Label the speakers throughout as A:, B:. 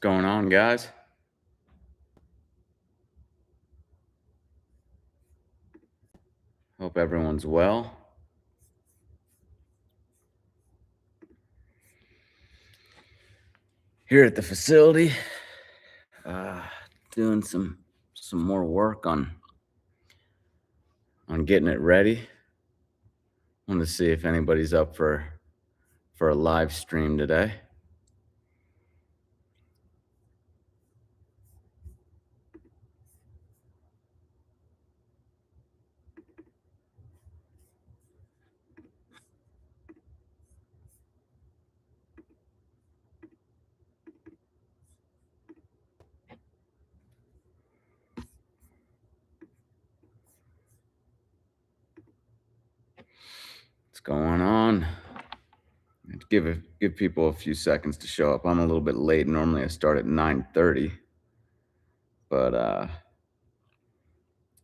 A: Going on, guys? Hope everyone's well. Here at the facility, uh, doing some more work on getting it ready. Want to see if anybody's up for a live stream today. What's going on? Give people a few seconds to show up. I'm a little bit late. Normally I start at 9:30, but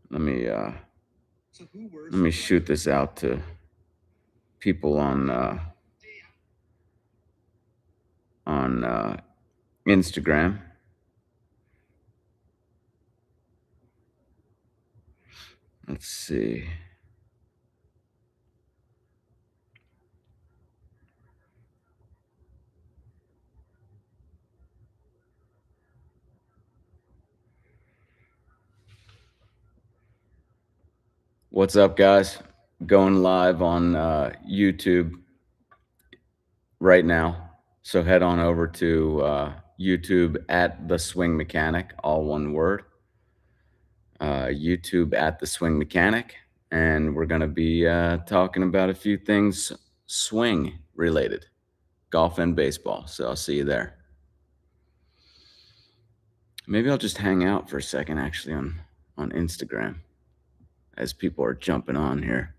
A: let me shoot this out to people on Instagram. Let's see. What's up, guys? Going live on YouTube right now. So head on over to YouTube at The Swing Mechanic, all one word. YouTube at The Swing Mechanic. And we're going to be talking about a few things swing related, golf and baseball. So I'll see you there. Maybe I'll just hang out for a second, actually, on Instagram as people are jumping on here.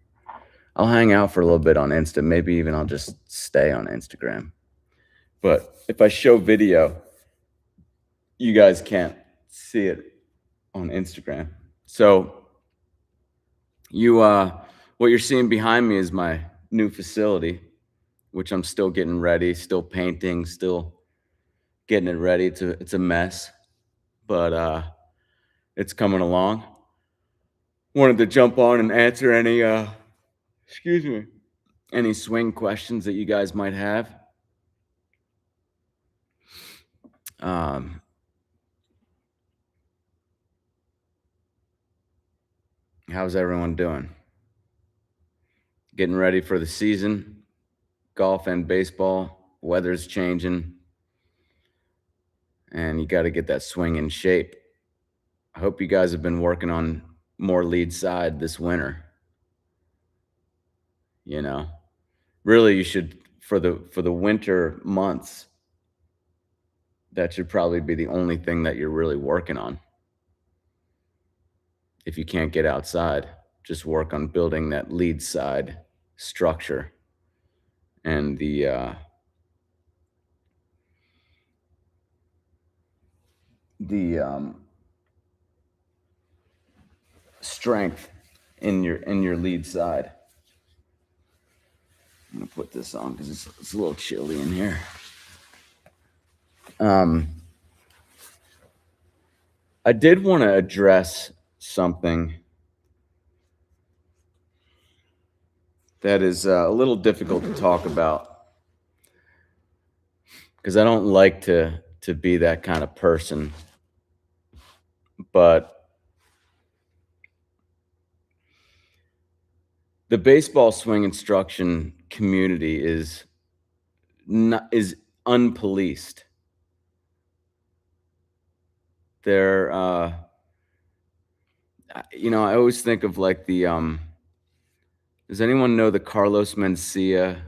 A: I'll hang out for a little bit on Insta. Maybe even I'll just stay on Instagram. But if I show video, you guys can't see it on Instagram. So what you're seeing behind me is my new facility, which I'm still getting ready, still painting, still getting it ready. It's a mess, but it's coming along. Wanted to jump on and answer any any swing questions that you guys might have. How's everyone doing? Getting ready for the season, golf and baseball. Weather's changing, and you got to get that swing in shape. I hope you guys have been working on more lead side this winter. You know, really, you should for the winter months. That should probably be the only thing that you're really working on. If you can't get outside, just work on building that lead side structure and the strength in your lead side. I'm gonna put this on because it's a little chilly in here. I did want to address something that is a little difficult to talk about because I don't like to be that kind of person, but the baseball swing instruction community is unpoliced. They're I always think of like the does anyone know the Carlos Mencia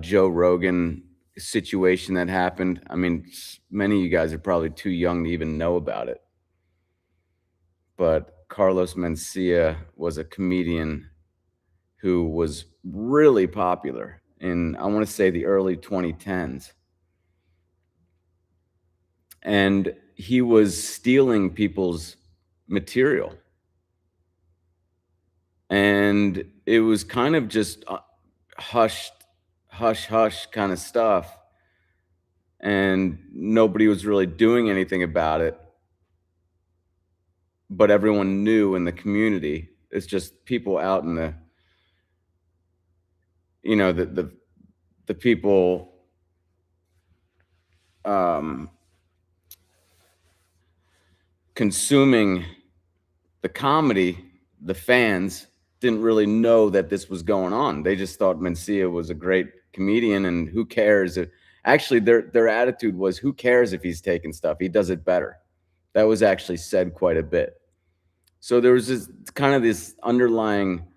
A: Joe Rogan situation that happened? I mean, many of you guys are probably too young to even know about it. But Carlos Mencia was a comedian who was really popular in, I want to say, the early 2010s. And he was stealing people's material. And it was kind of just hush kind of stuff and nobody was really doing anything about it, but everyone knew in the community. It's just people out in the, the people, um, consuming the comedy, the fans didn't really know that this was going on. They just thought Mencia was a great comedian, and who cares if actually their attitude was, who cares if he's taking stuff? He does it better. That was actually said quite a bit. So there was this kind of this underlying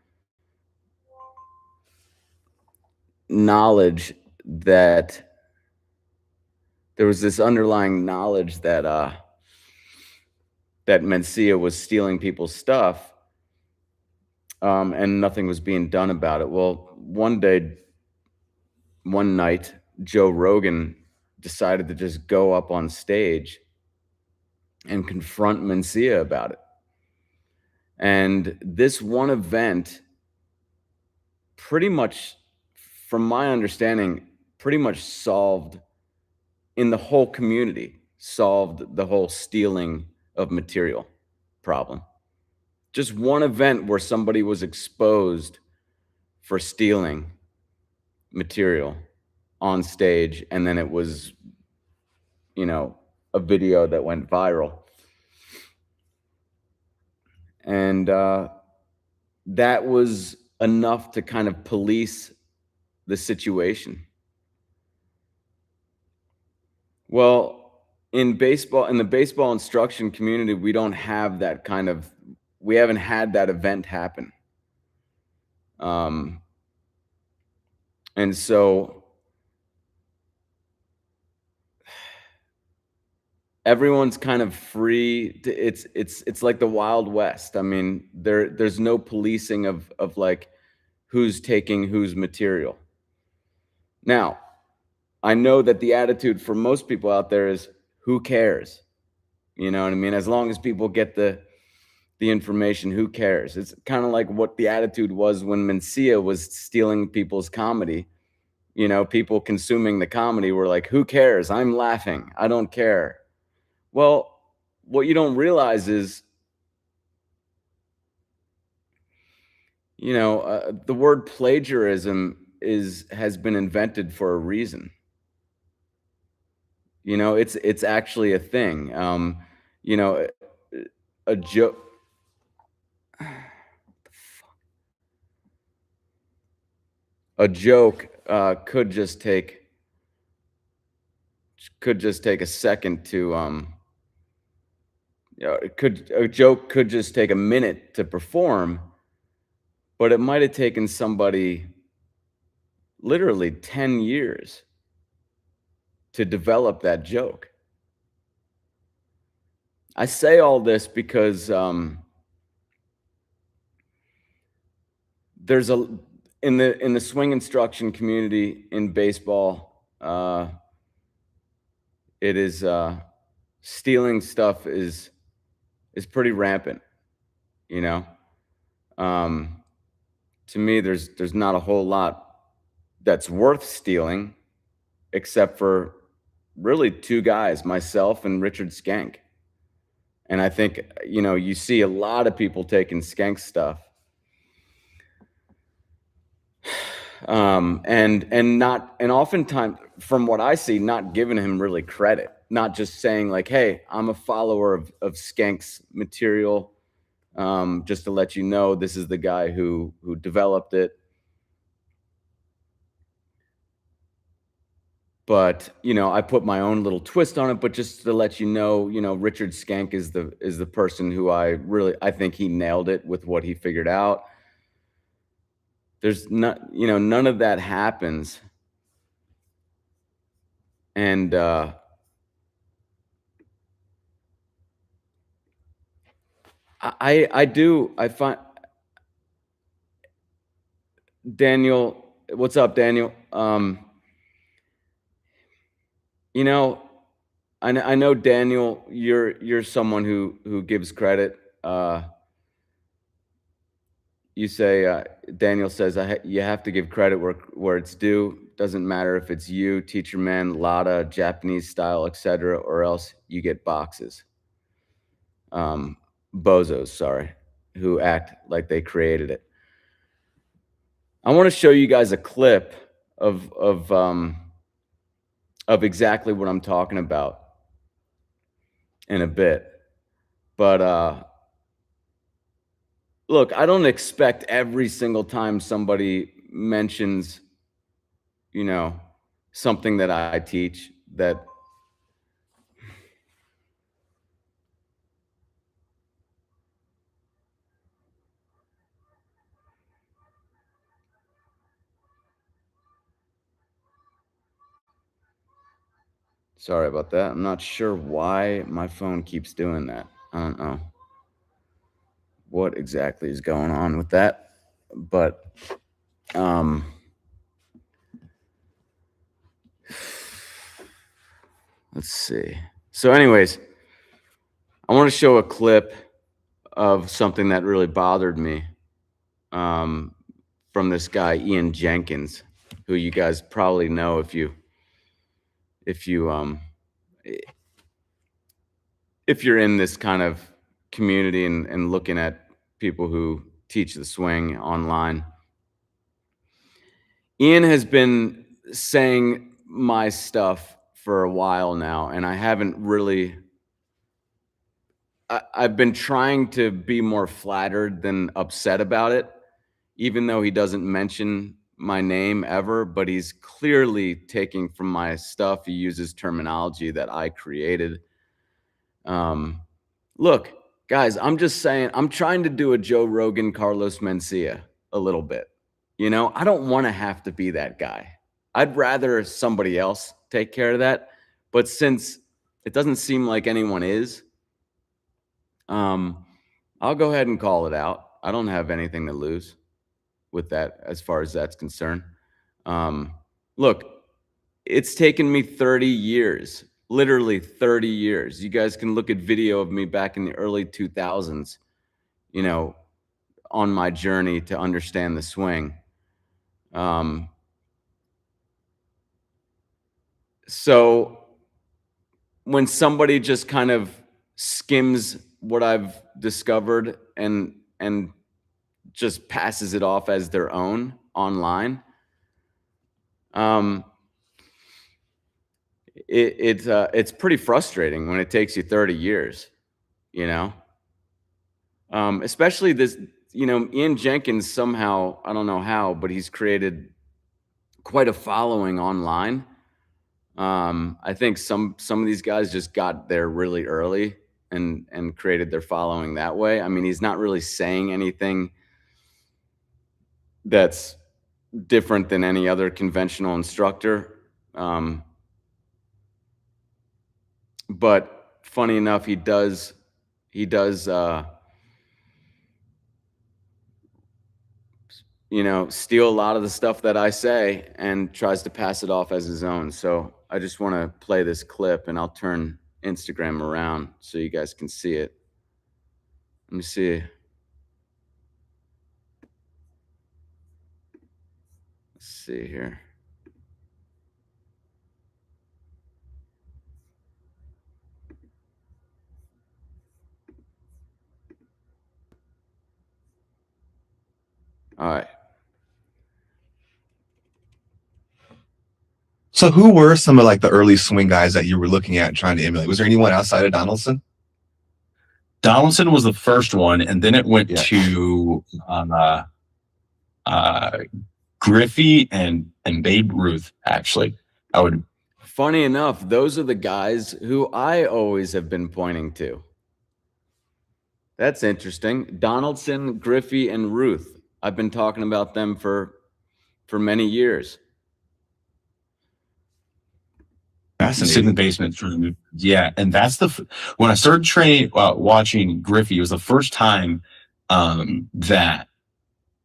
A: knowledge that there was this underlying knowledge that that Mencia was stealing people's stuff, and nothing was being done about it. Well, one night, Joe Rogan decided to just go up on stage and confront Mencia about it. And this one event, pretty much, from my understanding, pretty much solved in the whole community, solved the whole stealing of material problem. Just one event where somebody was exposed for stealing material on stage, and then it was, a video that went viral. And that was enough to kind of police the situation. Well, in the baseball instruction community, we don't have that we haven't had that event happen. And so everyone's kind of free to, it's like the Wild West. I mean, there's no policing of like who's taking whose material. Now, I know that the attitude for most people out there is, who cares? You know what I mean? As long as people get the information, who cares? It's kind of like what the attitude was when Mencia was stealing people's comedy. People consuming the comedy were like, who cares? I'm laughing. I don't care. Well, what you don't realize is, the word plagiarism has been invented for a reason. It's actually a thing. A joke. A joke could just take a second to a joke could just take a minute to perform, but it might have taken somebody literally 10 years to develop that joke. I say all this because there's in the swing instruction community in baseball, it is stealing stuff is pretty rampant. To me, there's not a whole lot that's worth stealing, except for really two guys, myself and Richard Skank. And I think, you see a lot of people taking Skank stuff. And oftentimes, from what I see, not giving him really credit, not just saying like, hey, I'm a follower of Skank's material. Just to let you know, this is the guy who developed it. But, I put my own little twist on it, but just to let you know, Richard Skank is the person who I think he nailed it with what he figured out. There's not, none of that happens. And I find Daniel, what's up, Daniel? I know Daniel, you're someone who gives credit. You say Daniel says you have to give credit where it's due. Doesn't matter if it's you, Teacher Man, Lada, Japanese style, etc., or else you get boxes. Bozos, sorry, who act like they created it. I want to show you guys a clip of exactly what I'm talking about in a bit. But look, I don't expect every single time somebody mentions, you know, something that I teach that sorry about that. I'm not sure why my phone keeps doing that. I don't know what exactly is going on with that, but let's see. So anyways, I want to show a clip of something that really bothered me from this guy Ian Jenkins, who you guys probably know if you're in this kind of community and looking at people who teach the swing online. Ian has been saying my stuff for a while now, and I haven't really. I've been trying to be more flattered than upset about it, even though he doesn't mention my name ever, but he's clearly taking from my stuff. He uses terminology that I created. Look, guys, I'm just saying, I'm trying to do a Joe Rogan, Carlos Mencia a little bit. You know, I don't want to have to be that guy. I'd rather somebody else take care of that. But since it doesn't seem like anyone is, I'll go ahead and call it out. I don't have anything to lose with that as far as that's concerned. Look, it's taken me 30 years, literally 30 years. You guys can look at video of me back in the early 2000s, you know, on my journey to understand the swing. So when somebody just kind of skims what I've discovered and just passes it off as their own online, it's pretty frustrating when it takes you 30 years, you know. Especially this, you know, Ian Jenkins somehow, I don't know how, but he's created quite a following online. I think some of these guys just got there really early and created their following that way. I mean, he's not really saying anything that's different than any other conventional instructor. But funny enough, he does you know, steal a lot of the stuff that I say and tries to pass it off as his own. So I just want to play this clip, and I'll turn Instagram around so you guys can see it. Let me see. Let's see here. All right.
B: So who were some of like the early swing guys that you were looking at and trying to emulate? Was there anyone outside of Donaldson?
C: Donaldson was the first one, and then it went to Griffey and Babe Ruth. Actually, I would.
A: Funny enough, those are the guys who I always have been pointing to. That's interesting. Donaldson, Griffey, and Ruth. I've been talking about them for many years.
C: Sit in the basement. Yeah, and that's when I started training, watching Griffey. It was the first time not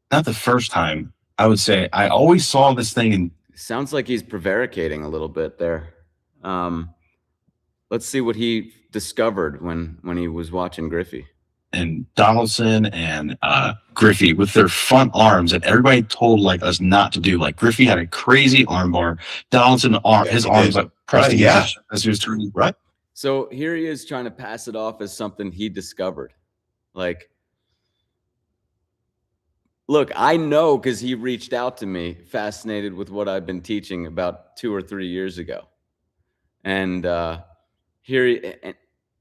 C: the first time. I would say I always saw this thing and
A: sounds like he's prevaricating a little bit there. Let's see what he discovered when he was watching Griffey.
C: and Donaldson and Griffey with their front arms that everybody told like us not to do. Like Griffey had a crazy arm bar. Donaldson his
B: he
C: arms
B: did.
C: like pressed
B: Right,
C: against as he was turning right.
A: So here he is trying to pass it off as something he discovered. Like, look, I know because he reached out to me, fascinated with what I've been teaching about 2 or 3 years ago. And here,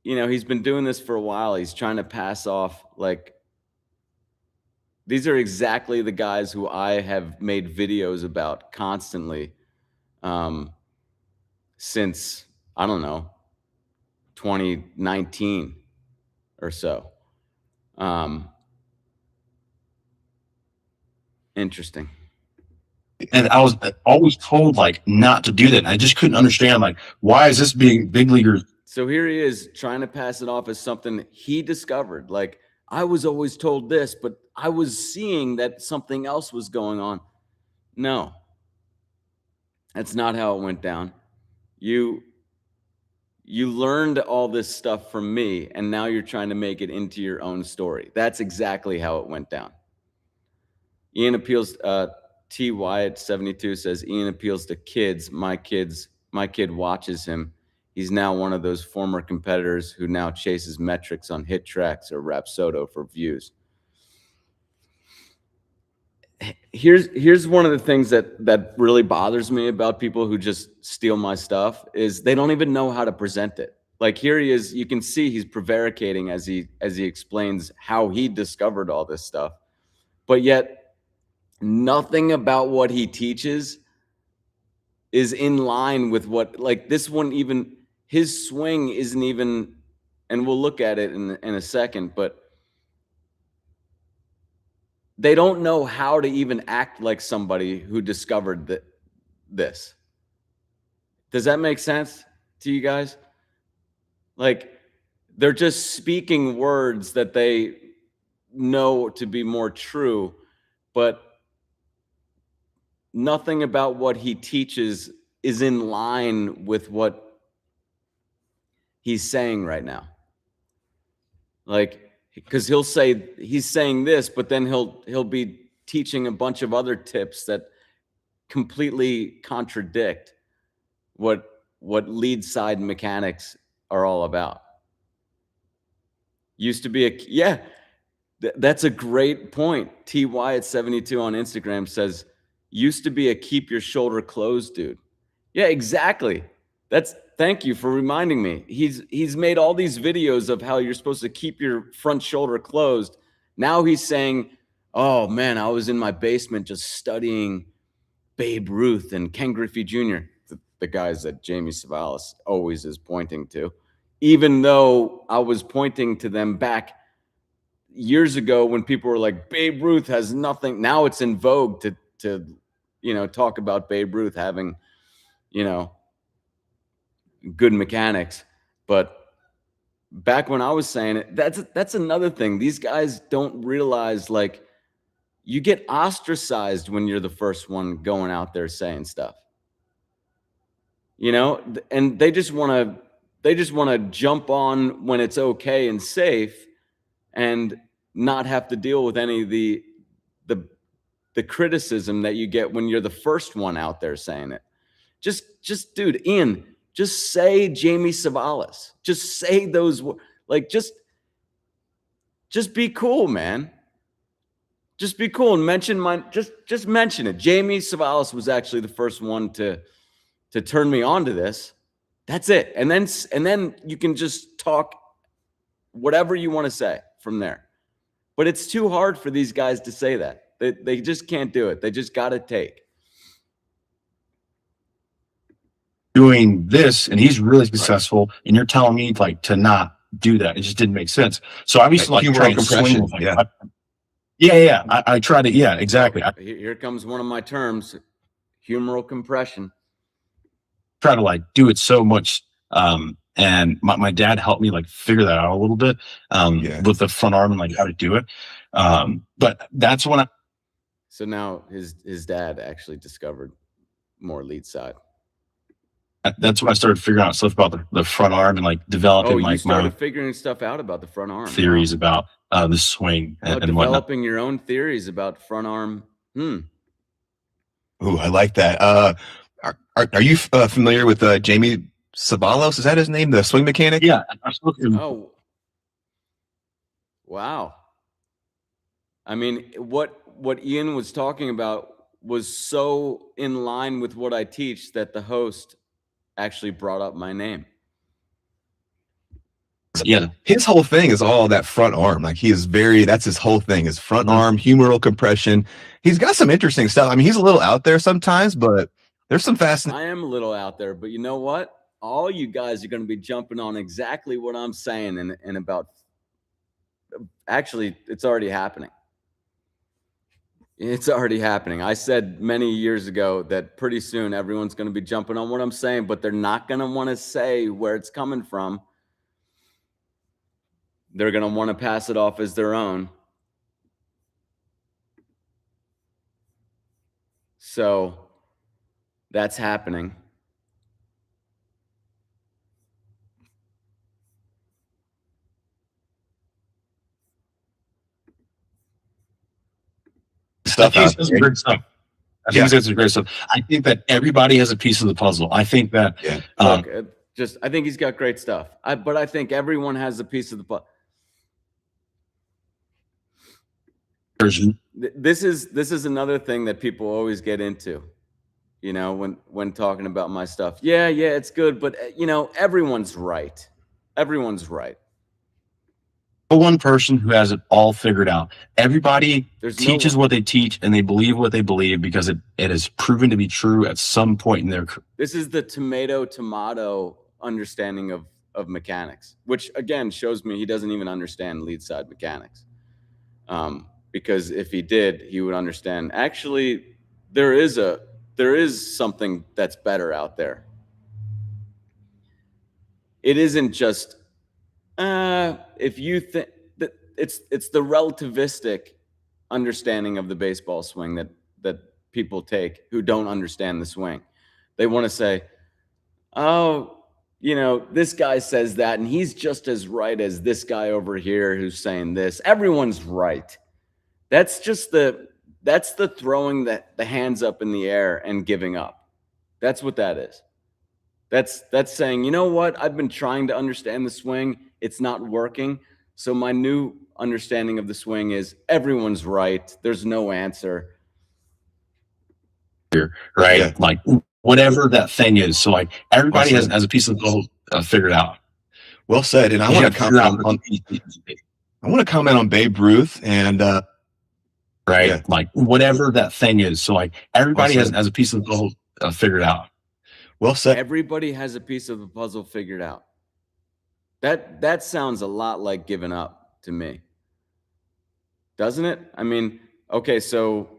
A: you know, he's been doing this for a while. He's trying to pass off, like, these are exactly the guys who I have made videos about constantly since, I don't know, 2019 or so. Interesting.
C: And I was always told like not to do that. And I just couldn't understand like why is this being big leaguers?
A: So here he is trying to pass it off as something he discovered. Like, I was always told this, but I was seeing that something else was going on. No, that's not how it went down. You learned all this stuff from me, and now you're trying to make it into your own story. That's exactly how it went down. Ian appeals, T. Wyatt 72 says, Ian appeals to kids. My kid watches him. He's now one of those former competitors who now chases metrics on Hit Tracks or Rapsodo for views. Here's one of the things that really bothers me about people who just steal my stuff is they don't even know how to present it. Like, here he is, you can see he's prevaricating as he explains how he discovered all this stuff. But yet nothing about what he teaches is in line with what, like, this one, even his swing isn't even, and we'll look at it in a second, but they don't know how to even act like somebody who discovered this. Does that make sense to you guys? Like, they're just speaking words that they know to be more true, but nothing about what he teaches is in line with what he's saying right now. Like, because he'll say he's saying this, but then he'll be teaching a bunch of other tips that completely contradict what lead side mechanics are all about. Used to be that's a great point. T. Wyatt 72 on Instagram says, used to be a keep your shoulder closed dude. Yeah, exactly. Thank you for reminding me. He's made all these videos of how you're supposed to keep your front shoulder closed. Now he's saying, oh man, I was in my basement just studying Babe Ruth and Ken Griffey Jr., the guys that Jamie Savalas always is pointing to, even though I was pointing to them back years ago when people were like, Babe Ruth has nothing. Now it's in vogue to talk about Babe Ruth having, good mechanics. But back when I was saying it, that's another thing. These guys don't realize, like, you get ostracized when you're the first one going out there saying stuff, and they just want to jump on when it's okay and safe and not have to deal with any of the criticism that you get when you're the first one out there saying it. Just dude, Ian, just say Jamie Savalas. Just say those, like, just be cool, man. Just be cool and mention just mention it. Jamie Savalas was actually the first one to turn me on to this. That's it. And then you can just talk whatever you want to say from there. But it's too hard for these guys to say that. They just can't do it. They just got to take.
C: Doing this, and he's really successful, and you're telling me like to not do that. It just didn't make sense. So I used to like
B: humor
C: try
B: and
C: to
B: compression.
C: swing with, like, I try to, exactly. I
A: Here comes one of my terms, humeral compression.
C: try to like do it so much. And my dad helped me like figure that out a little bit with the front arm and like how to do it. But that's when
A: So now his dad actually discovered more lead side.
C: that's when I started figuring out stuff about the front arm and like developing
A: Oh, you
C: like my
A: started
C: own
A: figuring stuff out about the front arm.
C: theories about the swing
A: Wow.
C: and whatnot.
A: Developing your own theories about front arm.
B: Ooh, I like that. Are you familiar with Jamie Sabalos? Is that his name? The swing mechanic?
C: Yeah, I spoke to him.
A: Oh, wow. I mean, what Ian was talking about was so in line with what I teach that the host actually brought up my name.
C: Yeah,
B: His whole thing is all that front arm. Like that's his whole thing is front arm, humeral compression. He's got some interesting stuff. I mean, he's a little out there sometimes, but there's some fascinating.
A: I am a little out there, but you know what? All you guys are going to be jumping on exactly what I'm saying in about, actually, it's already happening. It's already happening. I said many years ago that pretty soon everyone's going to be jumping on what I'm saying, but they're not going to want to say where it's coming from. They're going to want to pass it off as their own. So that's happening.
B: Stuff
C: I
B: out
C: think it's
B: there.
C: great stuff. I think it's great stuff. I think that everybody has a piece of the puzzle. I think that
A: Look, I think he's got great stuff. But I think everyone has a piece of the puzzle. This is another thing that people always get into, you know, when talking about my stuff. Yeah, it's good, but you know, everyone's right. Everyone's right.
C: One person who has it all figured out. Everybody teaches what they teach and they believe what they believe because it is proven to be true at some point in their career.
A: This is the tomato understanding of mechanics, which again shows me he doesn't even understand lead side mechanics. Because if he did, he would understand. Actually, there is something that's better out there. It isn't just if you think that it's the relativistic understanding of the baseball swing that people take who don't understand the swing. They want to say, oh, you know, this guy says that and he's just as right as this guy over here who's saying this. Everyone's right. That's the throwing the hands up in the air and giving up. That's what that is. That's saying, you know what? I've been trying to understand the swing. It's not working. So my new understanding of the swing is everyone's right. There's no answer.
C: Right?
B: Yeah.
C: Like whatever that thing is. So like everybody has a piece of the puzzle figured out.
B: Well said. And I want to comment on Babe Ruth and
C: right.
B: Yeah.
C: Like whatever that thing is. So like everybody has a piece of the puzzle figured out.
B: Well said.
A: Everybody has a piece of the puzzle figured out. That sounds a lot like giving up to me. Doesn't it? I mean, okay, so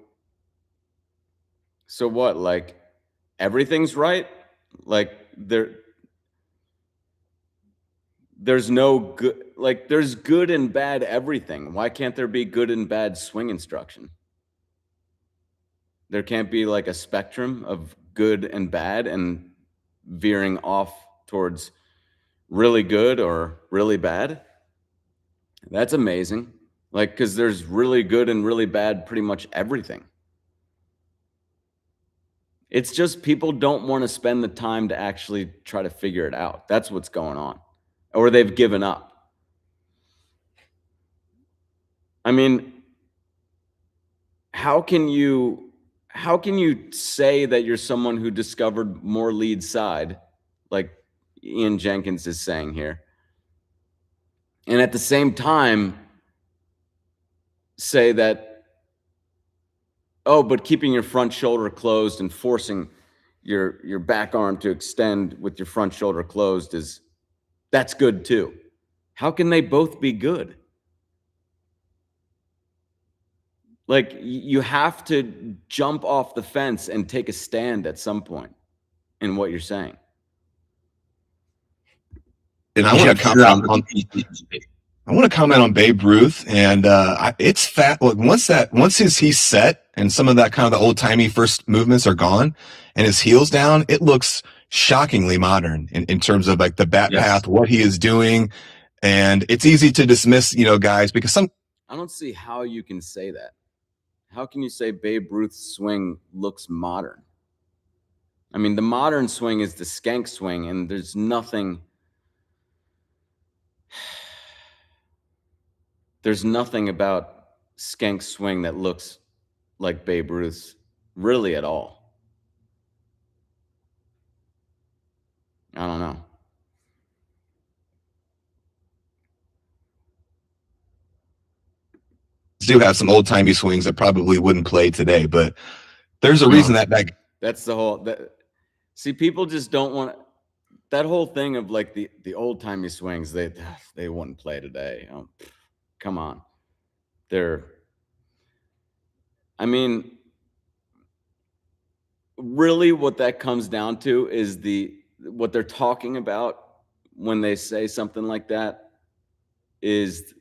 A: what? Like everything's right? Like there's no good, like there's good and bad everything. Why can't there be good and bad swing instruction? There can't be like a spectrum of good and bad and veering off towards really good or really bad. That's amazing. Like, because there's really good and really bad pretty much everything. It's just people don't want to spend the time to actually try to figure it out. That's what's going on. Or they've given up. I mean, how can you say that you're someone who discovered more lead side, like Ian Jenkins is saying here, and at the same time say that, oh, but keeping your front shoulder closed and forcing your back arm to extend with your front shoulder closed that's good too. How can they both be good? Like, you have to jump off the fence and take a stand at some point in what you're saying.
B: And I want to comment on Babe Ruth, and it's fat. Once he's set and some of that kind of the old timey first movements are gone, and his heels down, it looks shockingly modern in terms of like the bat
C: Yes.
B: path, what he is doing. And it's easy to dismiss, guys, because some
A: I don't see how you can say that. How can you say Babe Ruth's swing looks modern? I mean, the modern swing is the skank swing, and there's nothing about Skank's swing that looks like Babe Ruth's really at all. I don't know.
B: do have some old timey swings that probably wouldn't play today, but there's a reason that
A: That's the whole see, people just don't want that whole thing of like the old timey swings, they wouldn't play today. Come on. I mean, really what that comes down to is what they're talking about when they say something like that is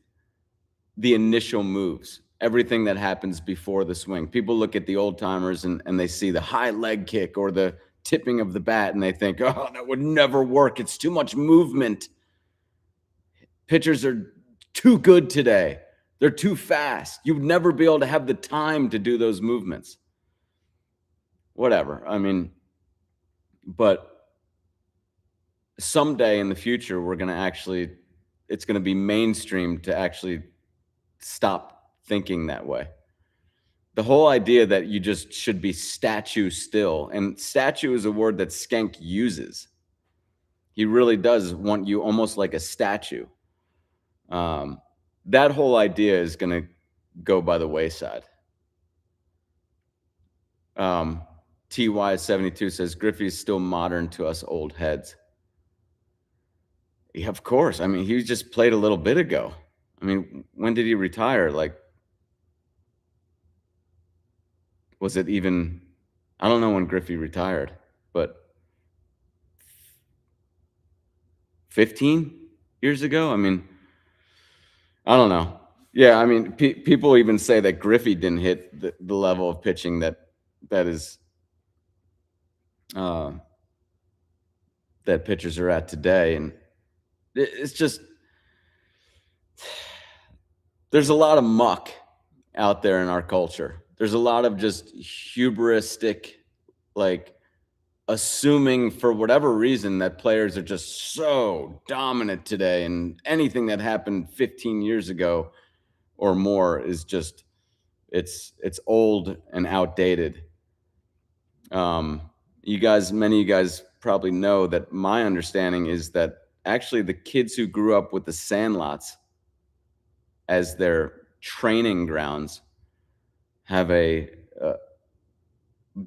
A: the initial moves, everything that happens before the swing. People look at the old timers and they see the high leg kick or the tipping of the bat and they think, oh, that would never work. It's too much movement. Pitchers are too good today. They're too fast. You would never be able to have the time to do those movements. Whatever. I mean, but someday in the future, it's going to be mainstream to actually stop thinking that way. The whole idea that you just should be statue still, and statue is a word that Skank uses. He really does want you almost like a statue. That whole idea is going to go by the wayside. TY72 says Griffey is still modern to us old heads. Yeah, of course. I mean, he just played a little bit ago. I mean, when did he retire? Like, was it even, I don't know when Griffey retired, but 15 years ago? I mean, I don't know. Yeah, I mean, people even say that Griffey didn't hit the level of pitching that is that pitchers are at today. And it's just, there's a lot of muck out there in our culture. There's a lot of just hubristic, like assuming for whatever reason that players are just so dominant today, and anything that happened 15 years ago or more is just, it's old and outdated. Many of you guys probably know that my understanding is that actually the kids who grew up with the Sandlots as their training grounds have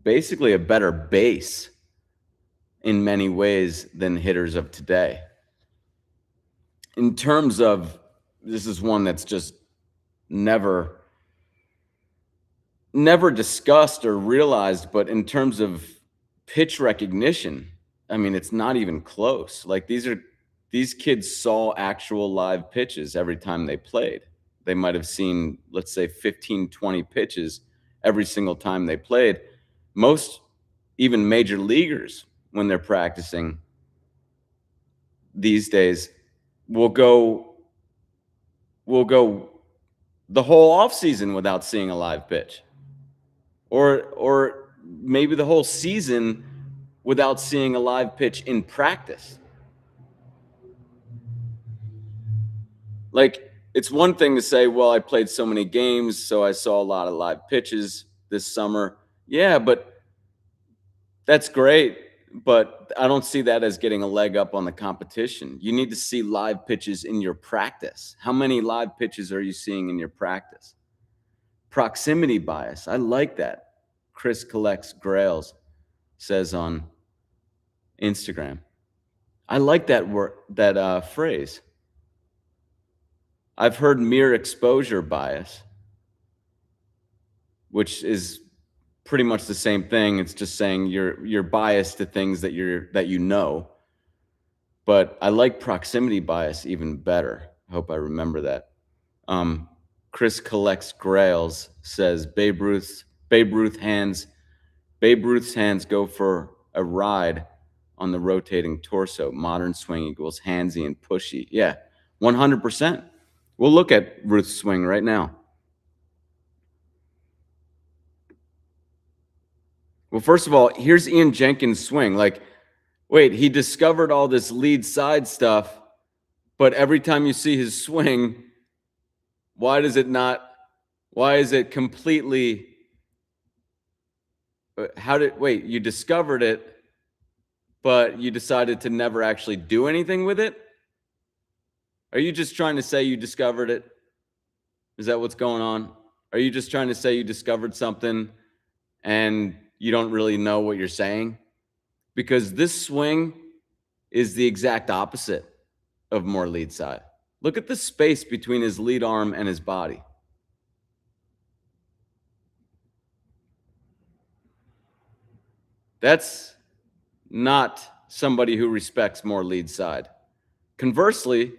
A: basically a better base in many ways than hitters of today. In terms of, this is one that's just never discussed or realized, but in terms of pitch recognition, I mean, it's not even close. Like these kids saw actual live pitches every time they played. They might have seen, let's say, 15, 20 pitches every single time they played. Most, even major leaguers, when they're practicing these days, will go the whole offseason without seeing a live pitch. Or maybe the whole season without seeing a live pitch in practice. Like, it's one thing to say, well, I played so many games, so I saw a lot of live pitches this summer. Yeah, but that's great, but I don't see that as getting a leg up on the competition. You need to see live pitches in your practice. How many live pitches are you seeing in your practice? Proximity bias. I like that. Chris Collects Grails says on Instagram. I like that word, that phrase. I've heard mere exposure bias, which is pretty much the same thing. It's just saying you're biased to things that you know. But I like proximity bias even better. I hope I remember that. Chris Collects Grails says Babe Ruth's hands go for a ride on the rotating torso. Modern swing equals handsy and pushy. Yeah, 100%. We'll look at Ruth's swing right now. Well, first of all, here's Ian Jenkins' swing. Like, wait, he discovered all this lead side stuff, but every time you see his swing, why is it completely, wait, you discovered it, but you decided to never actually do anything with it? Are you just trying to say you discovered it? Is that what's going on? Are you just trying to say you discovered something and you don't really know what you're saying? Because this swing is the exact opposite of more lead side. Look at the space between his lead arm and his body. That's not somebody who respects more lead side. Conversely,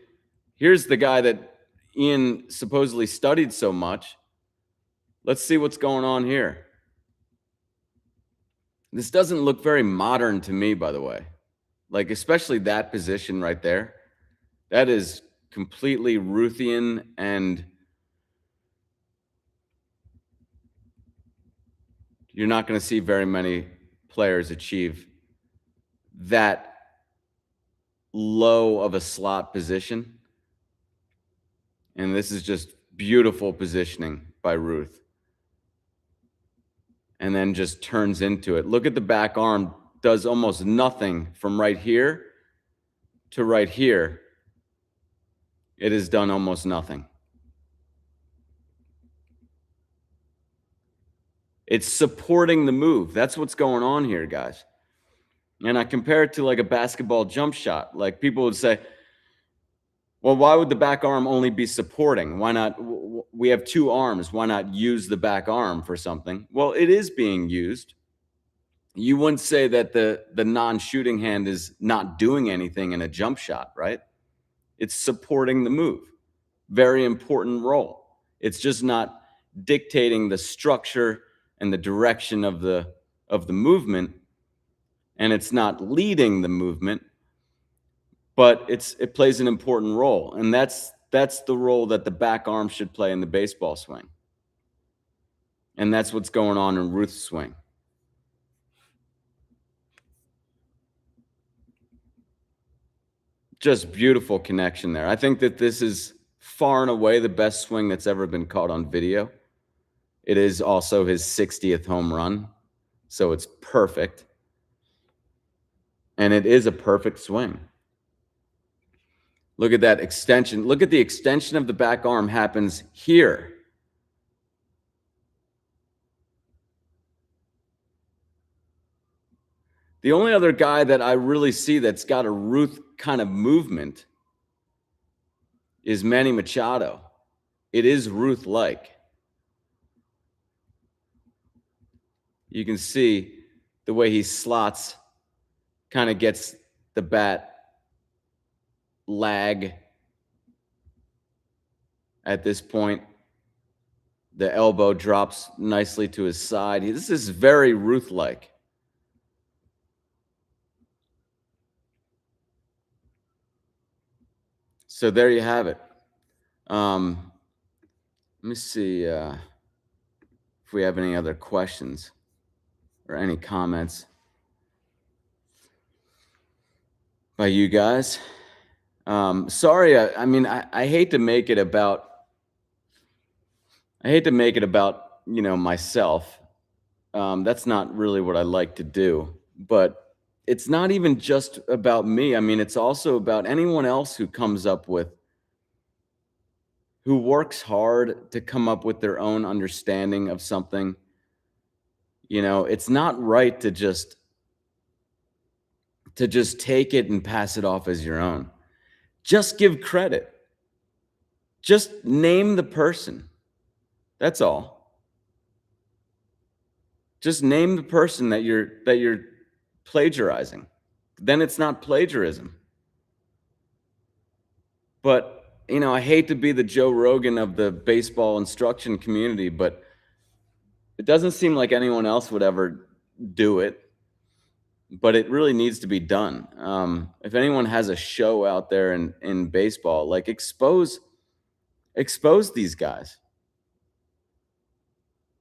A: here's the guy that Ian supposedly studied so much. Let's see what's going on here. This doesn't look very modern to me, by the way. Like, especially that position right there. That is completely Ruthian, and you're not going to see very many players achieve that low of a slot position. And this is just beautiful positioning by Ruth. And then just turns into it. Look at the back arm, does almost nothing from right here to right here. It has done almost nothing. It's supporting the move. That's what's going on here, guys. And I compare it to like a basketball jump shot. Like, people would say, well, why would the back arm only be supporting? Why not? We have two arms. Why not use the back arm for something? Well, it is being used. You wouldn't say that the non-shooting hand is not doing anything in a jump shot, right? It's supporting the move. Very important role. It's just not dictating the structure and the direction of the movement, and it's not leading the movement, but it plays an important role. And that's the role that the back arm should play in the baseball swing. And that's what's going on in Ruth's swing. Just beautiful connection there. I think that this is far and away the best swing that's ever been caught on video. It is also his 60th home run, so it's perfect. And it is a perfect swing. Look at that extension. Look at the extension of the back arm happens here. The only other guy that I really see that's got a Ruth kind of movement is Manny Machado. It is Ruth-like. You can see the way he slots, kind of gets the bat lag at this point. The elbow drops nicely to his side. This is very Ruth-like. So there you have it. Let me see if we have any other questions or any comments by you guys. Sorry, I mean, I hate to make it about, myself. That's not really what I like to do, but it's not even just about me. I mean, it's also about anyone else who works hard to come up with their own understanding of something. It's not right to just take it and pass it off as your own. Just give credit. Just name the person. That's all. Just name the person that you're plagiarizing. Then it's not plagiarism. But, I hate to be the Joe Rogan of the baseball instruction community, but it doesn't seem like anyone else would ever do it. but it really needs to be done. If anyone has a show out there in baseball, like expose these guys,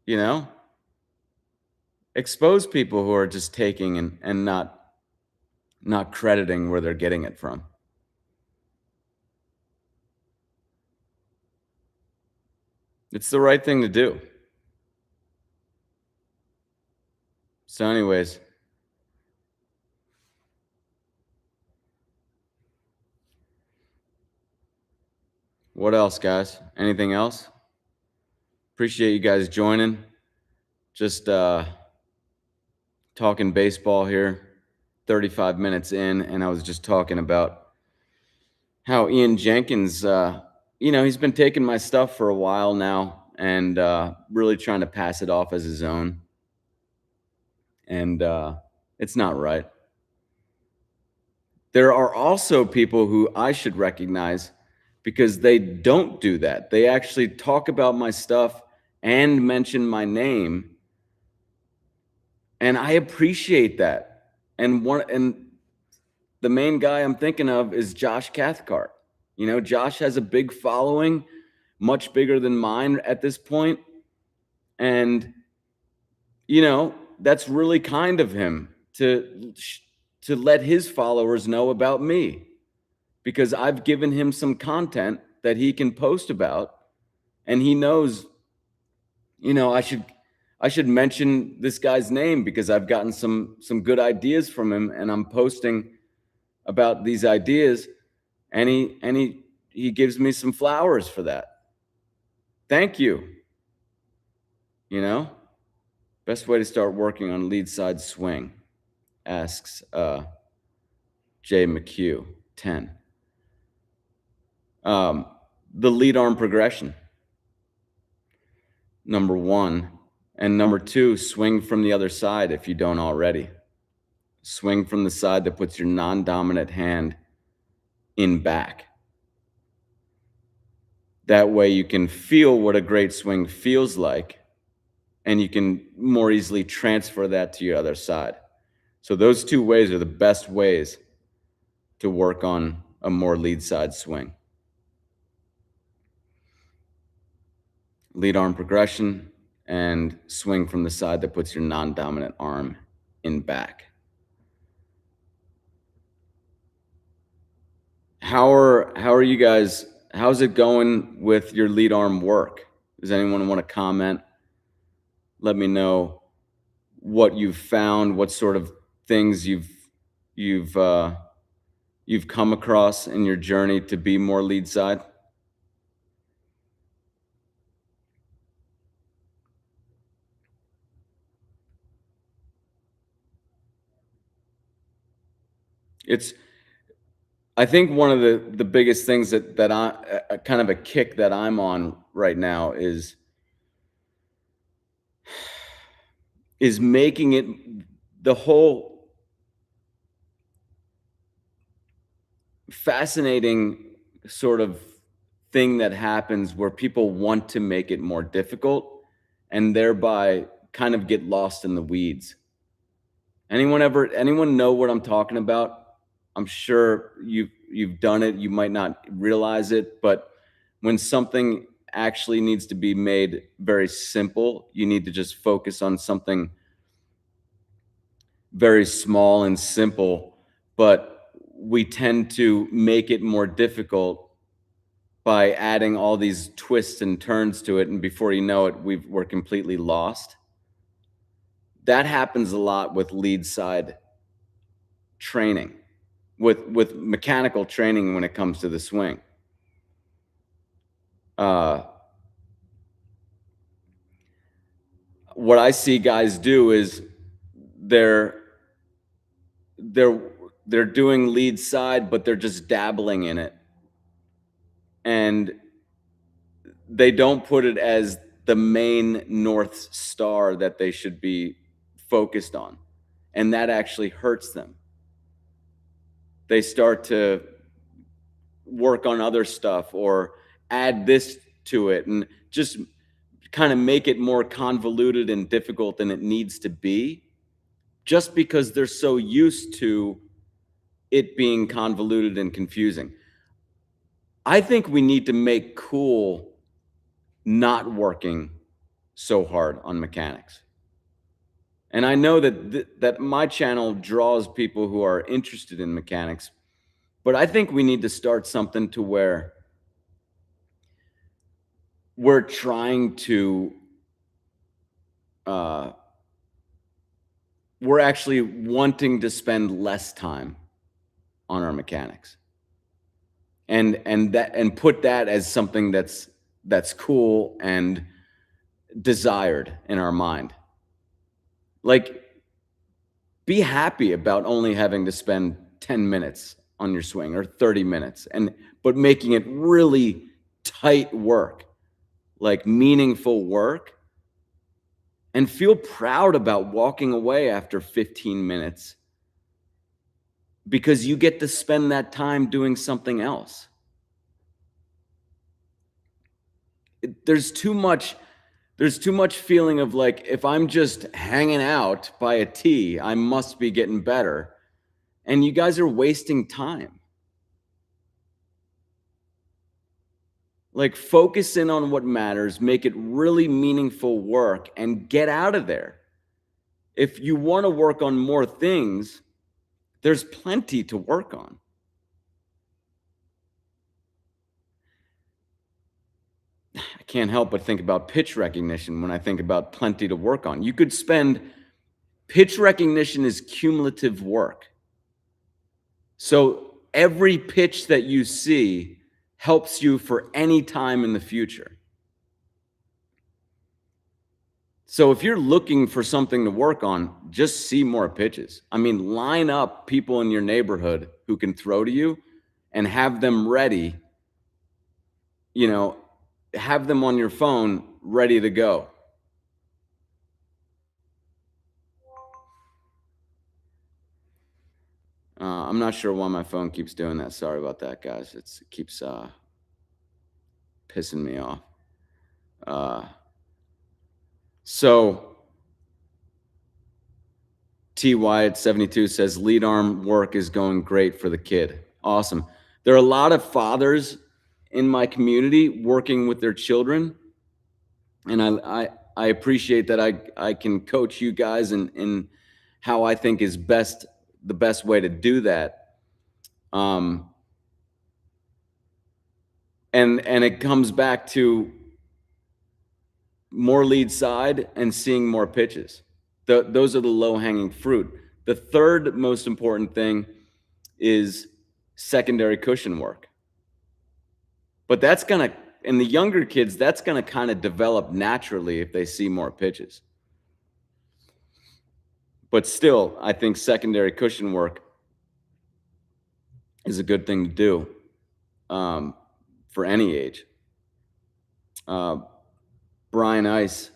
A: you know, expose people who are just taking and not crediting where they're getting it from. It's the right thing to do. So anyways, what else, guys? Anything else? Appreciate you guys joining. Just talking baseball here, 35 minutes in, and I was just talking about how Ian Jenkins, he's been taking my stuff for a while now and really trying to pass it off as his own. And it's not right. There are also people who I should recognize because they don't do that. They actually talk about my stuff and mention my name. And I appreciate that. And the main guy I'm thinking of is Josh Cathcart. Josh has a big following, much bigger than mine at this point. And, that's really kind of him to let his followers know about me, because I've given him some content that he can post about, and he knows, I should mention this guy's name because I've gotten some good ideas from him, and I'm posting about these ideas, and he gives me some flowers for that. Thank you. Best way to start working on lead side swing, asks Jay McHugh 10. The lead arm progression. Number 1. And number 2, swing from the other side if you don't already. Swing from the side that puts your non-dominant hand in back. That way you can feel what a great swing feels like, and you can more easily transfer that to your other side. So those 2 ways are the best ways to work on a more lead side swing. Lead arm progression and swing from the side that puts your non-dominant arm in back. How are you guys? How's it going with your lead arm work? Does anyone want to comment? Let me know what you've found, what sort of things you've come across in your journey to be more lead side. I think one of the biggest things that I kind of a kick that I'm on right now is making it the whole fascinating sort of thing that happens where people want to make it more difficult and thereby kind of get lost in the weeds. Anyone know what I'm talking about? I'm sure you've done it. You might not realize it, but when something actually needs to be made very simple, you need to just focus on something very small and simple, but we tend to make it more difficult by adding all these twists and turns to it, and before you know it, we're completely lost. That happens a lot with lead side training, with mechanical training when it comes to the swing. What I see guys do is they're doing lead side, but they're just dabbling in it, and they don't put it as the main North Star that they should be focused on, and that actually hurts them. They start to work on other stuff or add this to it and just kind of make it more convoluted and difficult than it needs to be, just because they're so used to it being convoluted and confusing. I think we need to make cool not working so hard on mechanics. And I know that that my channel draws people who are interested in mechanics, but I think we need to start something to where we're trying to we're actually wanting to spend less time on our mechanics, and put that as something that's cool and desired in our mind. Like, be happy about only having to spend 10 minutes on your swing or 30 minutes, but making it really tight work, like meaningful work, and feel proud about walking away after 15 minutes because you get to spend that time doing something else. There's too much feeling of like, if I'm just hanging out by a tee, I must be getting better. And you guys are wasting time. Like, focus in on what matters, make it really meaningful work, and get out of there. If you want to work on more things, there's plenty to work on. I can't help but think about pitch recognition when I think about plenty to work on. You could spend, pitch recognition is cumulative work. So every pitch that you see helps you for any time in the future. So if you're looking for something to work on, just see more pitches. I mean, line up people in your neighborhood who can throw to you and have them ready, have them on your phone ready to go. I'm not sure why my phone keeps doing that. Sorry about that, guys. It keeps pissing me off. So T Wyatt 72 says lead arm work is going great for the kid. Awesome. There are a lot of fathers in my community working with their children, and I appreciate that I can coach you guys in how I think is the best way to do that. And it comes back to more lead side and seeing more pitches. Those are the low-hanging fruit. The third most important thing is secondary cushion work. But that's going to, in the younger kids, that's going to kind of develop naturally if they see more pitches. But still, I think secondary cushion work is a good thing to do for any age. Brian Ice,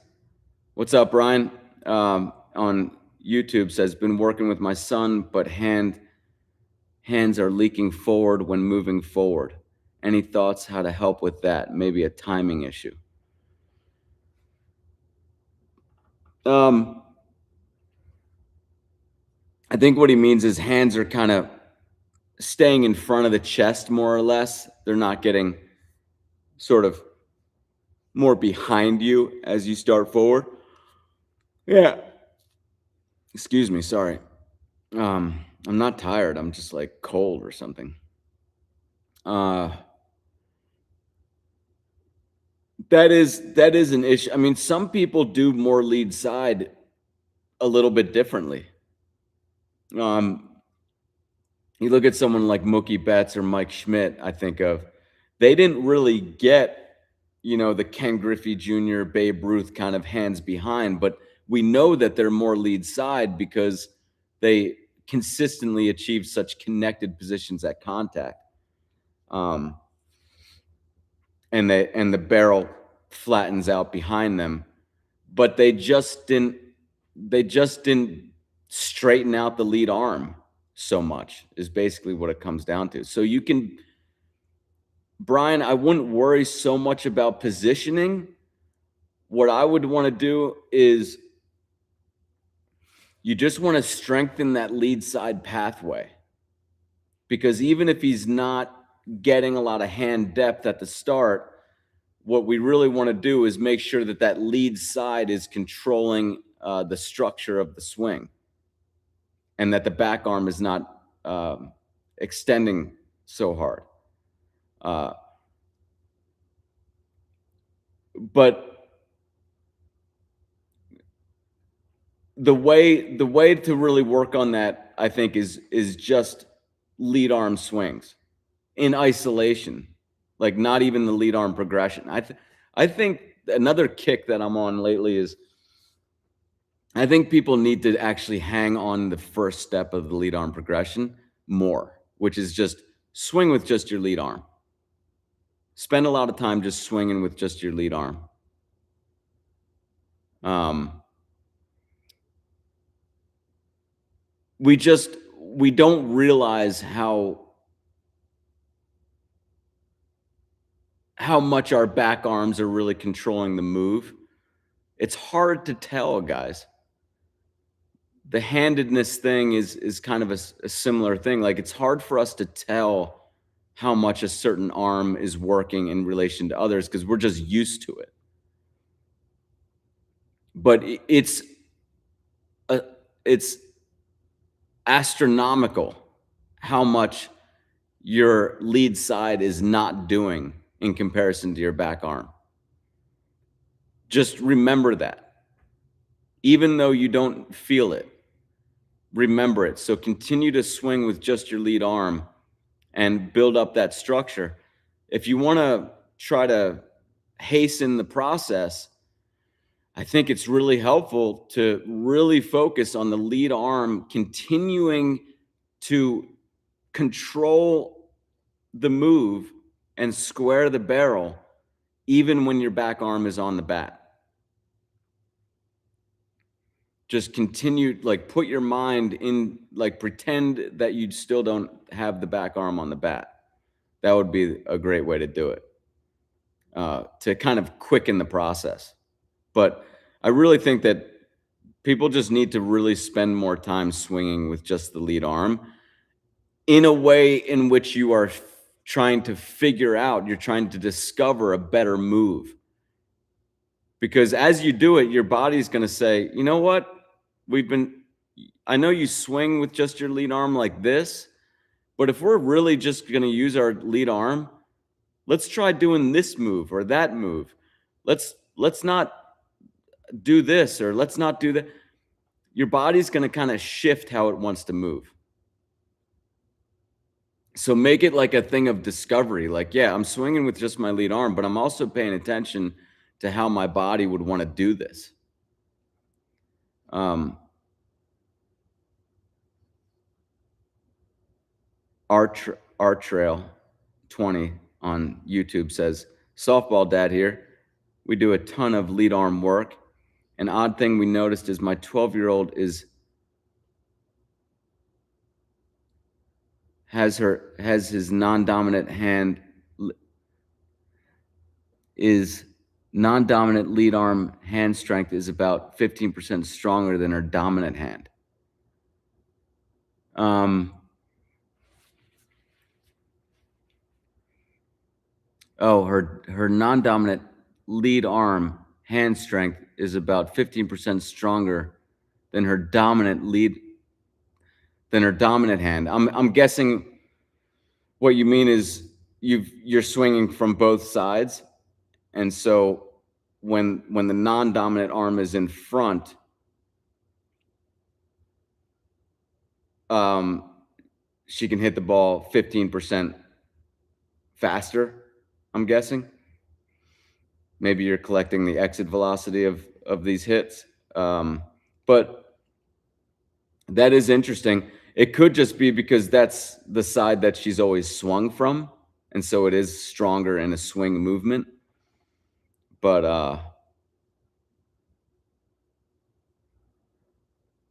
A: what's up, Brian? On YouTube says, been working with my son, but hands are leaking forward when moving forward. Any thoughts how to help with that? Maybe a timing issue. I think what he means is hands are kind of staying in front of the chest more or less. They're not getting sort of more behind you as you start forward. Yeah. Excuse me, sorry. I'm not tired. I'm just like cold or something. That is an issue. I mean, some people do more lead side a little bit differently. You look at someone like Mookie Betts or Mike Schmidt, I think of, they didn't really get, the Ken Griffey Jr., Babe Ruth kind of hands behind, but we know that they're more lead side because they consistently achieve such connected positions at contact. And the barrel flattens out behind them, but they just didn't straighten out the lead arm so much, is basically what it comes down to. So you can, Brian, I wouldn't worry so much about positioning. What I would want to do is you just want to strengthen that lead side pathway, because even if he's not getting a lot of hand depth at the start, what we really want to do is make sure that that lead side is controlling the structure of the swing, and that the back arm is not extending so hard. But the way to really work on that, I think, is just lead arm swings in isolation, like not even the lead arm progression. I think another kick that I'm on lately is, I think people need to actually hang on the first step of the lead arm progression more, which is just swing with just your lead arm. Spend a lot of time just swinging with just your lead arm. We don't realize how much our back arms are really controlling the move. It's hard to tell, guys. The handedness thing is kind of a similar thing. Like, it's hard for us to tell how much a certain arm is working in relation to others because we're just used to it. But it's astronomical how much your lead side is not doing in comparison to your back arm. Just remember that. Even though you don't feel it, remember it. So continue to swing with just your lead arm and build up that structure. If you want to try to hasten the process, I think it's really helpful to really focus on the lead arm continuing to control the move and square the barrel, even when your back arm is on the bat. Just continue, like, put your mind in, like, pretend that you still don't have the back arm on the bat. That would be a great way to do it, to kind of quicken the process. But I really think that people just need to really spend more time swinging with just the lead arm in a way in which you are trying to figure out, you're trying to discover a better move. Because as you do it, your body's going to say, you know what? I know you swing with just your lead arm like this, but if we're really just going to use our lead arm, let's try doing this move or that move. Let's not do this, or let's not do that. Your body's going to kind of shift how it wants to move. So make it like a thing of discovery. Like, yeah, I'm swinging with just my lead arm, but I'm also paying attention to how my body would want to do this. Art Trail 20 on YouTube says, softball dad here. We do a ton of lead arm work. An odd thing we noticed is my 12-year-old has his non-dominant lead arm hand strength is about 15% stronger than her dominant hand. Her non-dominant lead arm hand strength is about 15% stronger than her dominant hand. I'm guessing what you mean is you're swinging from both sides, and so when the non-dominant arm is in front, she can hit the ball 15% faster, I'm guessing. Maybe you're collecting the exit velocity of these hits. But that is interesting. It could just be because that's the side that she's always swung from, and so it is stronger in a swing movement. But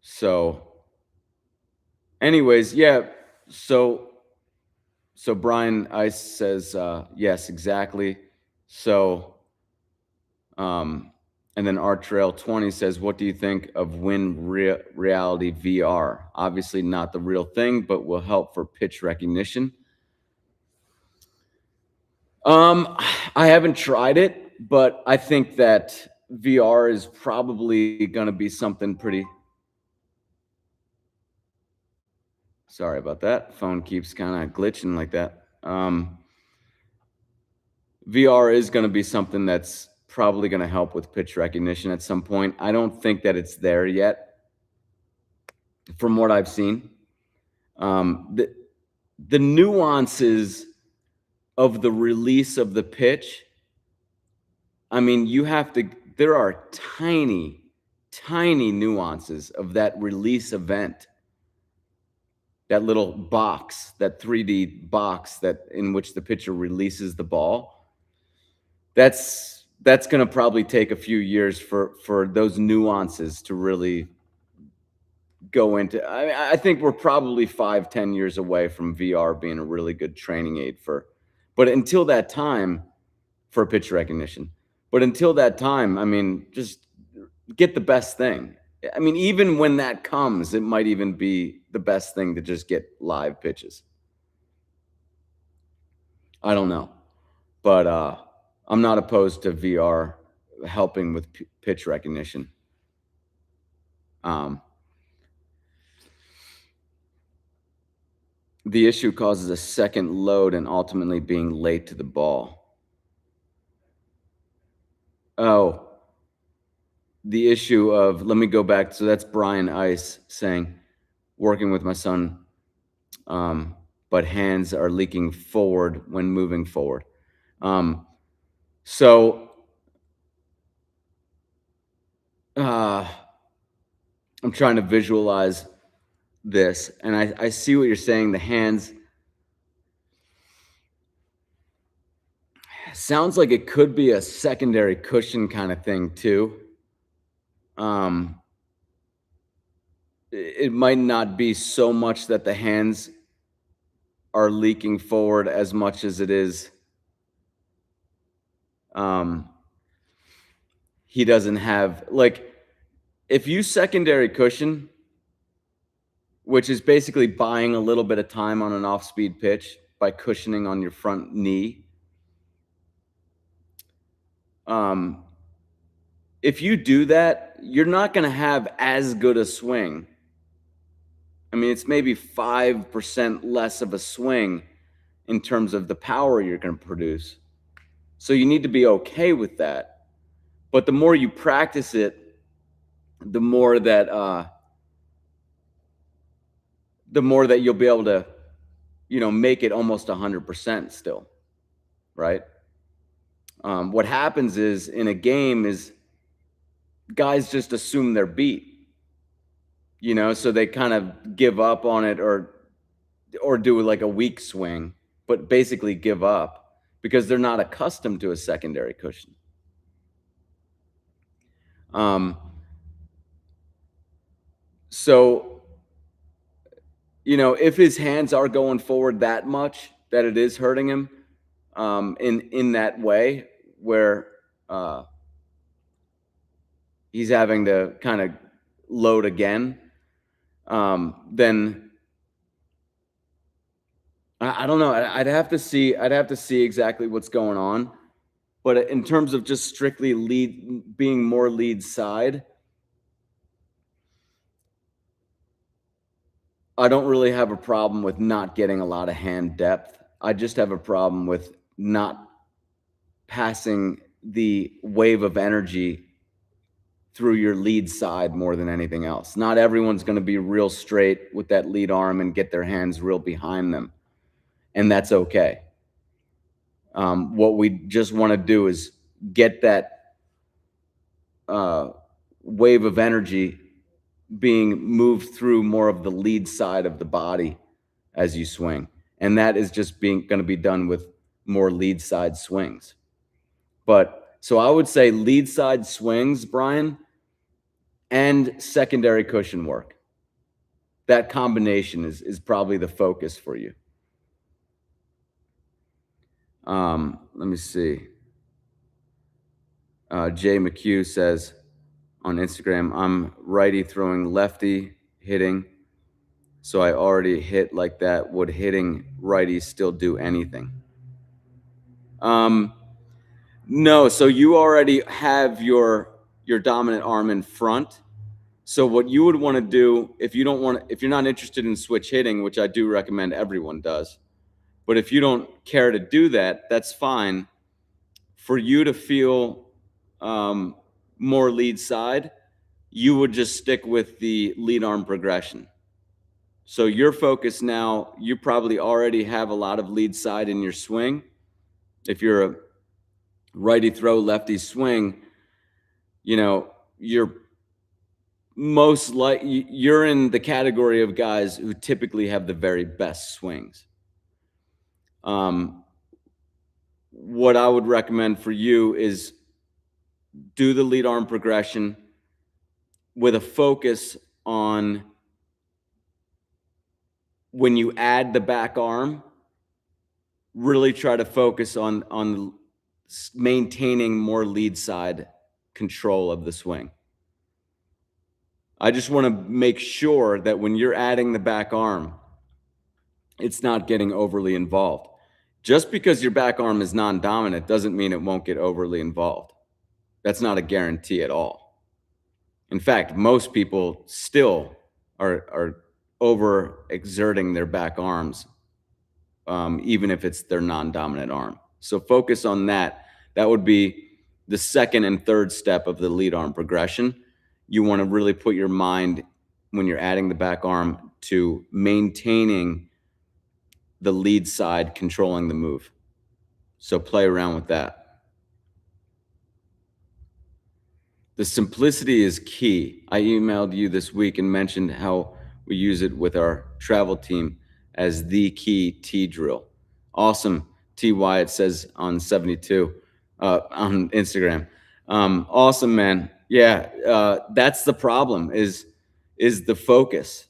A: so anyways, yeah. So Brian Ice says, yes, exactly. So And then Art Trail 20 says, what do you think of Win Reality VR? Obviously not the real thing, but will help for pitch recognition. I haven't tried it, but I think that VR is probably going to be something pretty. Sorry about that. Phone keeps kind of glitching like that. VR is going to be something that's probably going to help with pitch recognition at some point. I don't think that it's there yet from what I've seen. The nuances of the release of the pitch, I mean, there are tiny nuances of that release event. That little box, that 3D box that in which the pitcher releases the ball. That's going to probably take a few years for those nuances to really go into. I think we're probably 5-10 years away from VR being a really good training aid but until that time, for pitch recognition. But until that time, I mean, just get the best thing. I mean, even when that comes, it might even be the best thing to just get live pitches. I don't know, but I'm not opposed to VR helping with pitch recognition. The issue causes a second load and ultimately being late to the ball. Oh, the issue of, let me go back. So that's Brian Ice saying, working with my son, but hands are leaking forward when moving forward. So I'm trying to visualize this, and I see what you're saying. The hands sounds like it could be a secondary cushion kind of thing too. It might not be so much that the hands are leaking forward as much as it is he doesn't have, like, if you secondary cushion, which is basically buying a little bit of time on an off-speed pitch by cushioning on your front knee. If you do that, you're not going to have as good a swing. I mean, it's maybe 5% less of a swing in terms of the power you're going to produce. So you need to be okay with that. But the more you practice it, the more that you'll be able to, make it almost 100% still, right? What happens is in a game is guys just assume they're beat, so they kind of give up on it or do like a weak swing, but basically give up because they're not accustomed to a secondary cushion. So, if his hands are going forward that much that it is hurting him in that way where he's having to kind of load again, then I don't know. I'd have to see exactly what's going on. But in terms of just strictly being more lead side, I don't really have a problem with not getting a lot of hand depth. I just have a problem with not passing the wave of energy through your lead side more than anything else. Not everyone's going to be real straight with that lead arm and get their hands real behind them. And that's okay. What we just want to do is get that wave of energy being moved through more of the lead side of the body as you swing. And that is just going to be done with more lead side swings. But so I would say lead side swings, Brian, and secondary cushion work. That combination is probably the focus for you. Let me see. Jay McHugh says on Instagram, I'm righty throwing lefty hitting. So I already hit like that. Would hitting righties still do anything? No. So you already have your dominant arm in front. So what you would want to do if you're not interested in switch hitting, which I do recommend everyone does, but if you don't care to do that, that's fine. For you to feel more lead side, you would just stick with the lead arm progression. So your focus now, you probably already have a lot of lead side in your swing. If you're a righty throw, lefty swing, you're you're in the category of guys who typically have the very best swings. What I would recommend for you is do the lead arm progression with a focus on when you add the back arm, really try to focus on maintaining more lead side control of the swing. I just want to make sure that when you're adding the back arm, it's not getting overly involved. Just because your back arm is non-dominant doesn't mean it won't get overly involved. That's not a guarantee at all. In fact, most people still are over exerting their back arms, even if it's their non-dominant arm. So focus on that. That would be the second and third step of the lead arm progression. You want to really put your mind, when you're adding the back arm, to maintaining the lead side, controlling the move. So play around with that. The simplicity is key. I emailed you this week and mentioned how we use it with our travel team as the key T drill. Awesome. T Wyatt says on 72 on Instagram. Awesome, man. Yeah, that's the problem is the focus.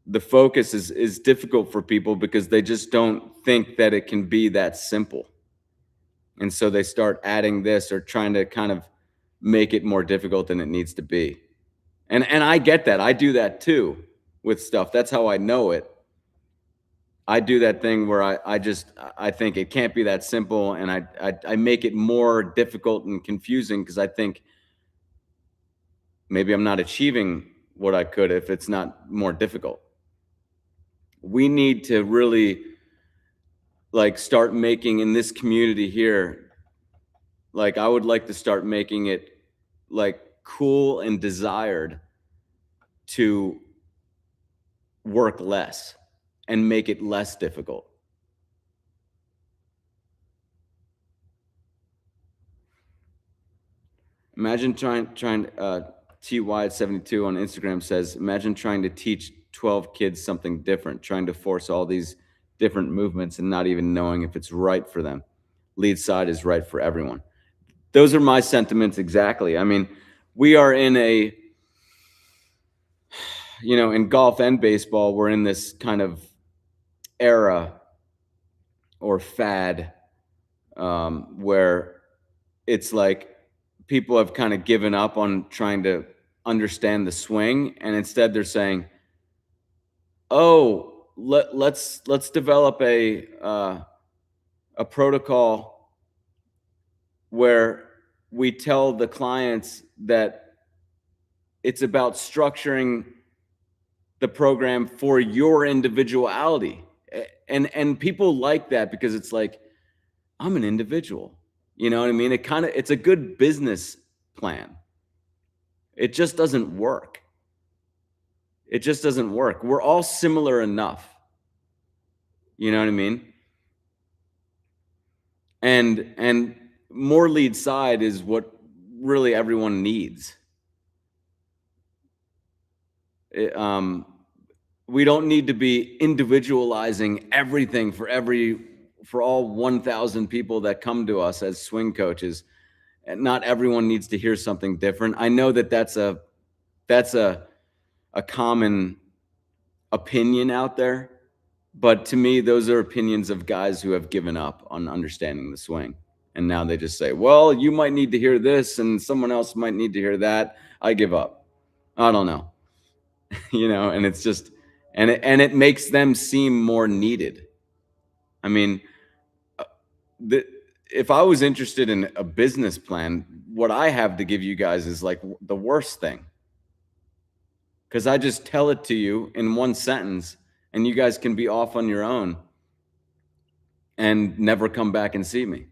A: The focus is difficult for people because they just don't think that it can be that simple. And so they start adding this or trying to kind of make it more difficult than it needs to be. And I get that. I do that too with stuff. That's how I know it. I do that thing where I think it can't be that simple, and I make it more difficult and confusing because I think maybe I'm not achieving what I could if it's not more difficult. We need to really start making in this community here, I would like to start making it cool and desired to work less and make it less difficult. Imagine trying TY at 72 on Instagram says, imagine trying to teach 12 kids something different, trying to force all these different movements and not even knowing if it's right for them. Lead side is right for everyone. Those are my sentiments exactly. I mean, we are in in golf and baseball, we're in this kind of era or fad where it's like people have kind of given up on trying to understand the swing, and instead they're saying, oh, let's develop a protocol where we tell the clients that it's about structuring the program for your individuality. And people like that because it's like, I'm an individual. You know what I mean? It's a good business plan. It just doesn't work. It just doesn't work. We're all similar enough. You know what I mean? And more lead side is what really everyone needs. We don't need to be individualizing everything for all 1,000 people that come to us as swing coaches. And not everyone needs to hear something different. I know that that's a common opinion out there, but to me, those are opinions of guys who have given up on understanding the swing. And now they just say, well, you might need to hear this and someone else might need to hear that. I give up. I don't know. And it's just, and it makes them seem more needed. I mean, if I was interested in a business plan, what I have to give you guys is like the worst thing. Because I just tell it to you in one sentence and you guys can be off on your own and never come back and see me.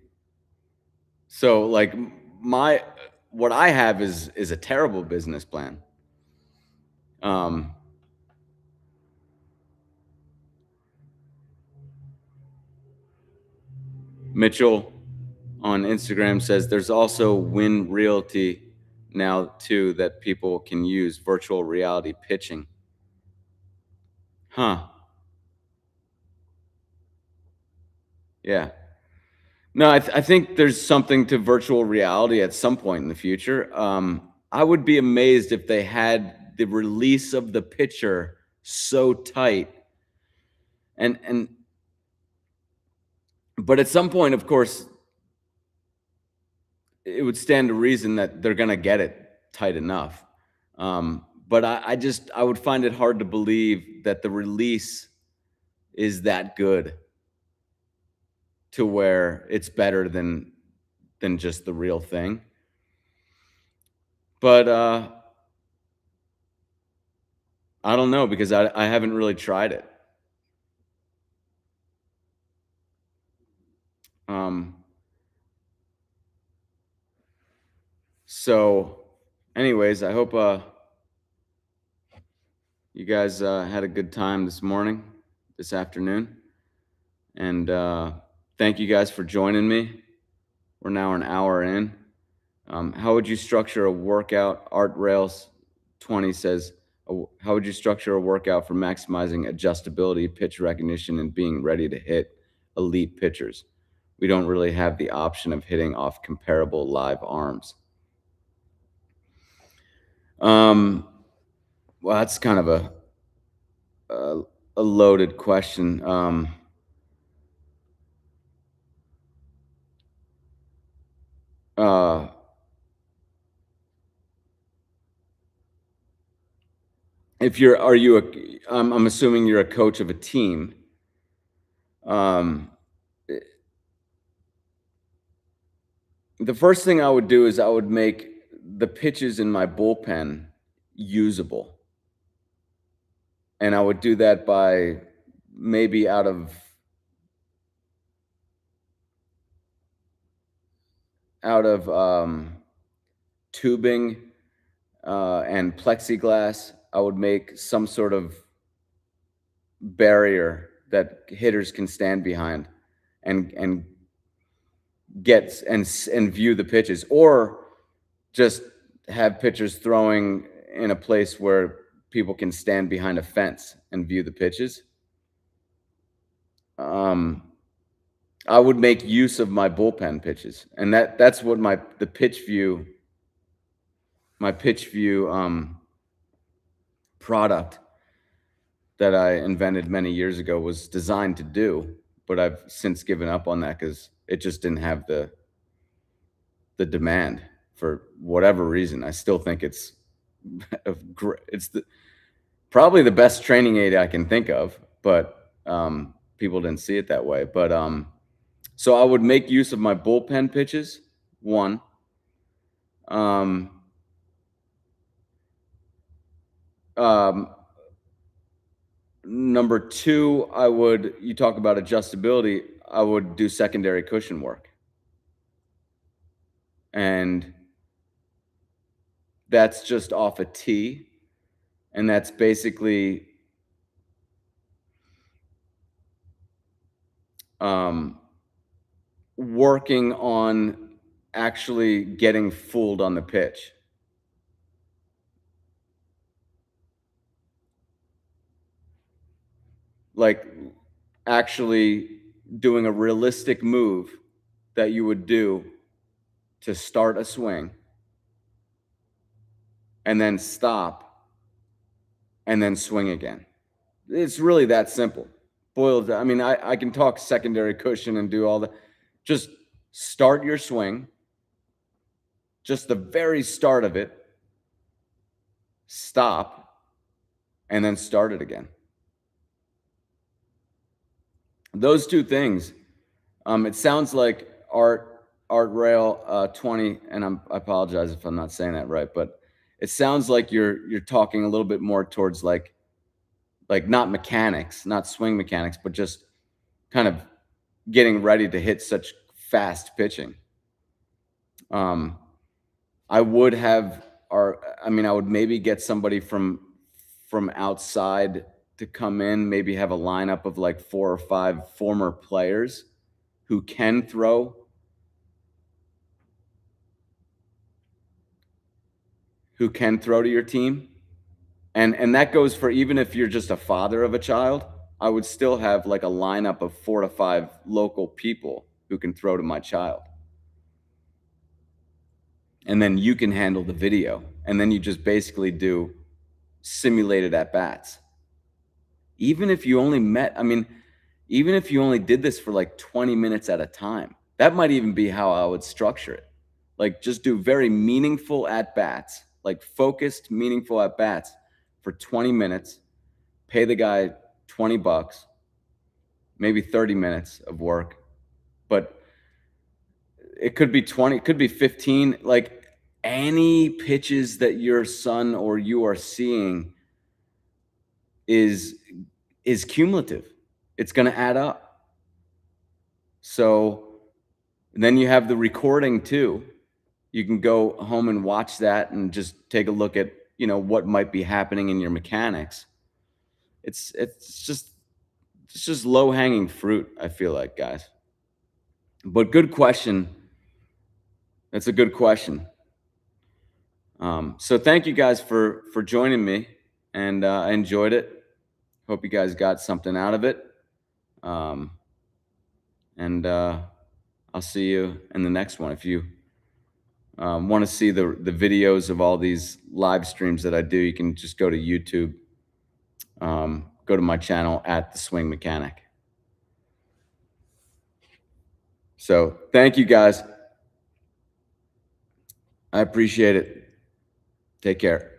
A: So like what I have is a terrible business plan. Mitchell on Instagram says there's also Win Realty now too that people can use, virtual reality pitching. Huh. Yeah. No, I think there's something to virtual reality at some point in the future. I would be amazed if they had the release of the pitcher so tight. But at some point, of course, it would stand to reason that they're going to get it tight enough. But I would find it hard to believe that the release is that good to where it's better than just the real thing. But I don't know, because I haven't really tried it. So anyways, I hope you guys had a good time this afternoon. And thank you guys for joining me. We're now an hour in. How would you structure a workout? Art Rails 20 says, how would you structure a workout for maximizing adjustability, pitch recognition, and being ready to hit elite pitchers? We don't really have the option of hitting off comparable live arms. Well, that's kind of a loaded question. I'm assuming you're a coach of a team. The first thing I would do is I would make the pitches in my bullpen usable. And I would do that by maybe out of tubing and plexiglass. I would make some sort of barrier that hitters can stand behind and get and view the pitches, or just have pitchers throwing in a place where people can stand behind a fence and view the pitches. I would make use of my bullpen pitches, and that's what my pitch view product that I invented many years ago was designed to do. But I've since given up on that because it just didn't have the demand for whatever reason. I still think it's probably the best training aid I can think of, but people didn't see it that way. But so I would make use of my bullpen pitches, one. Number two, you talk about adjustability, I would do secondary cushion work. And that's just off a tee. And that's basically working on actually getting fooled on the pitch. Like actually doing a realistic move that you would do to start a swing and then stop and then swing again. It's really that simple. I mean, I can talk secondary cushion and do all that. Just start your swing, just the very start of it, stop, and then start it again. Those two things. It sounds like Art Rail 20, and I apologize if I'm not saying that right, but it sounds like you're talking a little bit more towards like not mechanics, not swing mechanics, but just kind of getting ready to hit such fast pitching. I would maybe get somebody from outside to come in, maybe have a lineup of like 4 or 5 former players who can throw, to your team. And that goes for even if you're just a father of a child, I would still have like a lineup of 4 to 5 local people who can throw to my child. And then you can handle the video. And then you just basically do simulated at bats. Even if you only did this for like 20 minutes at a time, that might even be how I would structure it. Like just do very meaningful at bats, like focused, meaningful at bats for 20 minutes, pay the guy $20, maybe 30 minutes of work, but it could be 20, it could be 15, like any pitches that your son or you are seeing is cumulative. It's going to add up. So then you have the recording too. You can go home and watch that and just take a look at, what might be happening in your mechanics. It's just low-hanging fruit, I feel like, guys. But good question. That's a good question. So thank you guys for joining me, and I enjoyed it. Hope you guys got something out of it. And I'll see you in the next one. If you want to see the videos of all these live streams that I do, you can just go to YouTube. Go to my channel at The Swing Mechanic. So thank you guys. I appreciate it. Take care.